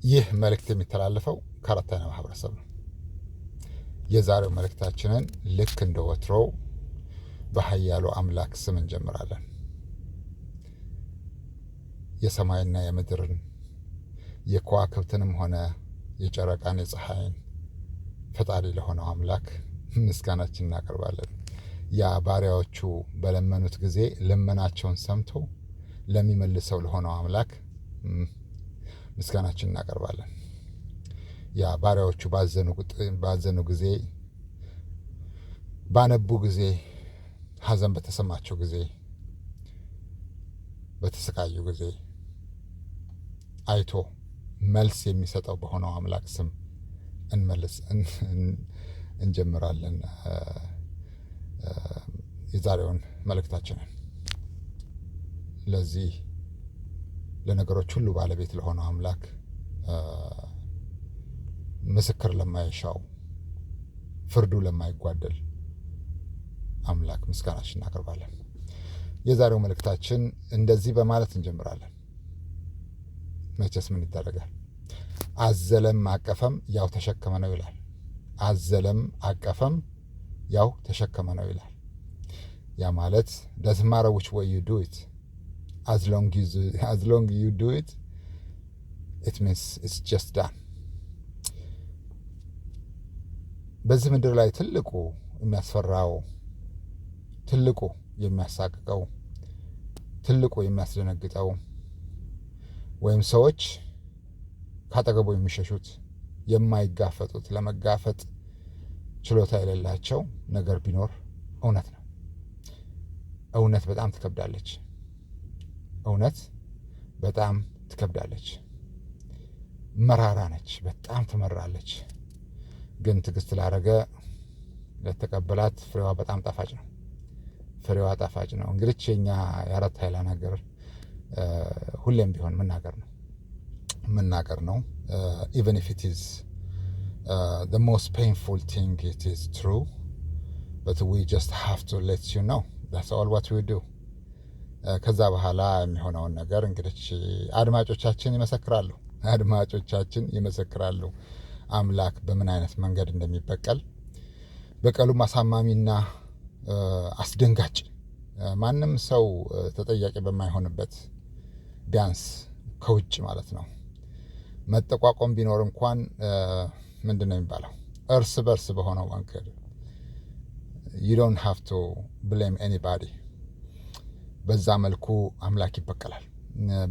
ይህ መልእክት የሚተላለፈው ከአራተኛ ማህበረሰብ ነው። የዛሬው መልእክታችንን ልክ እንደ ወትሮው በኃያሉ አምላክ ስም እንጀምራለን። የሰማይና የምድርን የከዋክብትንም ሆነ የጨረቃን የፀሐይን ፈጣሪ ለሆነው አምላክ ምስጋናችን እናቀርባለን። ያ ባሪያዎቹ በለመኑት ጊዜ ልመናቸውን ሰምቶ ለሚመልሰው ለሆነው አምላክ ምስጋናችን እናቀርባለን። ያ ባሪያዎቹ ባዘኑ ጊዜ፣ ባነቡ ጊዜ፣ ሐዘን በተሰማቸው ጊዜ፣ በተሰቃዩ ጊዜ አይቶ መልስ የሚሰጠው በሆነው አምላክ ስም እንጀምራለን የዛሬውን መልእክታችንን። ለዚህ ለነገሮች ሁሉ ባለቤት ለሆነው አምላክ ምስክር ለማይሻው ፍርዱ ለማይጓደል አምላክ ምስጋናችን እናቀርባለን። የዛሬው መልእክታችን እንደዚህ በማለት እንጀምራለን። መቼስ ምን ይደረጋል፣ አዘለም አቀፈም ያው ተሸከመ ነው ይላል። አዘለም አቀፈም ያው ተሸከመ ነው ይላል። ያ ማለት doesn't matter which way you do it, as long you do it, it means it's just done. በዚህ ምድር ላይ ትልቁ የሚያስፈራው፣ ትልቁ የሚያሳቅቀው፣ ትልቁ የሚያስደነግጠው ወይም ሰዎች ካጠገቡ የሚሸሹት የማይጋፈጡት ለመጋፈጥ ችሎታ የሌላቸው ነገር ቢኖር እውነት ነው። እውነት በጣም ትከብዳለች። እውነት በጣም ትከብዳለች። መራራ ነች፣ በጣም ትመራለች። ግን ትዕግስት ላደረገ ለተቀበላት ፍሬዋ በጣም ጣፋጭ ነው። ፍሬዋ ጣፋጭ ነው። እንግዲህ የኛ የአራት ኃይላ ነገር ሁሌም ቢሆን መናገር ነው። even if it is the most painful thing, it is true, but we just have to let you know. That's all what we do. ከዛ በኋላ የሚሆነውን ነገር እንግዲህ አድማጮቻችን ይመሰክራሉ አምላክ በምን አይነት መንገድ እንደሚበቀል። በቀሉም አሳማሚና አስደንጋጭ፣ ማንም ሰው ተጠያቂ በማይሆንበት፣ ቢያንስ ከውጭ ማለት ነው መጠቋቆም ቢኖር እንኳን ምንድን ነው የሚባለው እርስ በርስ በሆነው መንገድ you don't have to blame anybody። በዛ መልኩ አምላክ ይበቀላል።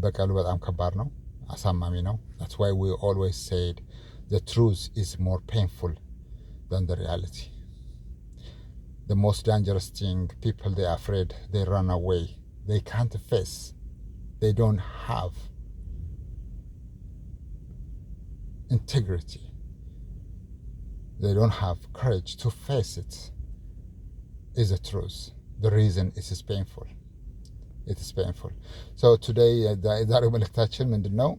በቀሉ በጣም ከባድ ነው፣ አሳማሚ ነው። That's why we always said the truth is more painful than the reality. The most dangerous thing, people, they are afraid, they run away, they can't face, they don't have integrity, they don't have courage to face it, is the truth. The reason it is painful. It is painful. So today ዛሬው መልእክታችን ምንድን ነው?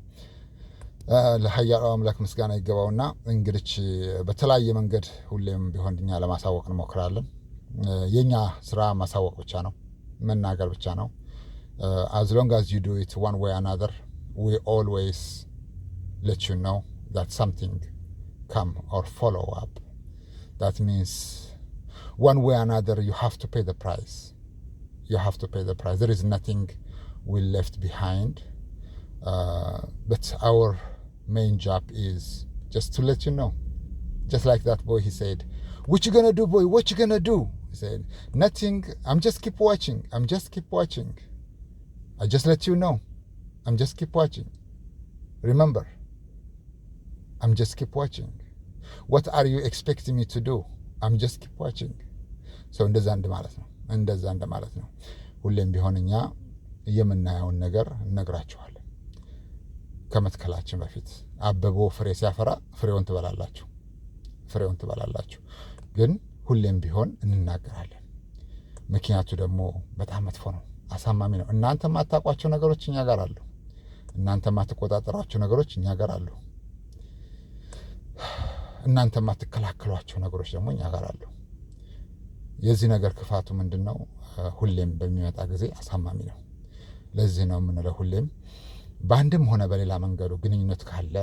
ለኃያሉ አምላክ ምስጋና ይገባውና እንግዲህ በተለያየ መንገድ ሁሌም ቢሆን እኛ ለማሳወቅ እንሞክራለን። የኛ ስራ ማሳወቅ ብቻ ነው፣ መናገር ብቻ ነው። as long as you do it one way or another, we always let you know that something come or follow up. That means one way or another you have to pay the price. You have to pay the price. There is nothing we left behind, but our main job is just to let you know. Just like that boy, he said, what you gonna do, boy? What you gonna do? He said, nothing, I'm just keep watching. I just let you know. I'm just keep watching. Remember, I'm just keep watching. What are you expecting me to do? I'm just keep watching. So እንደዛ እንደማለት ነው። ሁሌም ቢሆን እኛ የምናየውን ነገር እነግራችኋለን። ከመትከላችን በፊት አበቦ ፍሬ ሲያፈራ ፍሬውን ትበላላችሁ። ግን ሁሌም ቢሆን እንናገራለን። ምክንያቱ ደግሞ በጣም መጥፎ ነው፣ አሳማሚ ነው። እናንተ የማታውቋቸው ነገሮች እኛ ጋር አሉ። እናንተ የማትቆጣጠሯቸው ነገሮች እኛ ጋር አሉ። እናንተ የማትከላከሏቸው ነገሮች ደግሞ እኛ ጋር አሉ። የዚህ ነገር ክፋቱ ምንድን ነው? ሁሌም በሚመጣ ጊዜ አሳማሚ ነው። ለዚህ ነው የምንለው ሁሌም በአንድም ሆነ በሌላ መንገዱ ግንኙነት ካለ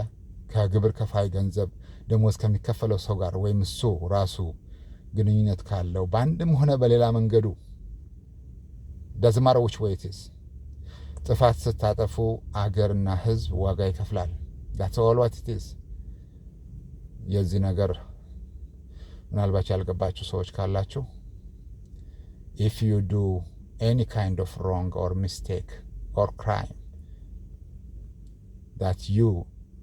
ከግብር ከፋይ ገንዘብ ደሞዝ ከሚከፈለው ሰው ጋር ወይም እሱ ራሱ ግንኙነት ካለው በአንድም ሆነ በሌላ መንገዱ doesn't matter which way it is ጥፋት ስታጠፉ አገርና ህዝብ ዋጋ ይከፍላል። that's all what it is። የዚህ ነገር ምናልባት ያልገባችሁ ሰዎች ካላችሁ if you do any kind of wrong or mistake or crime that you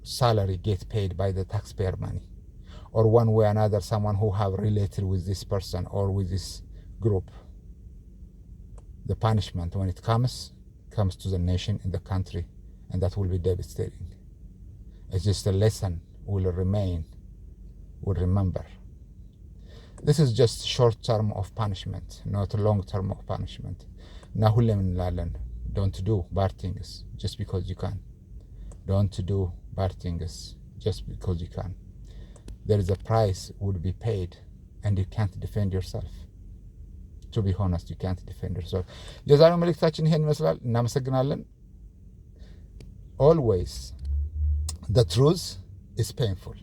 salary get paid by the taxpayer money or one way or another someone who have related with this person or with this group, the punishment when it comes to the nation and the country, and that will be devastating. It's just a lesson will remain, will remember. This is just short term of punishment, not long term of punishment. Now don't do bad things just because you can. Don't do bad things just because you can. There is a price would be paid and you can't defend yourself. To be honest, you can't defend yourself. የዛሬው መልእክታችን ይሄን ይመስላል። እናመሰግናለን። Always the truth is painful.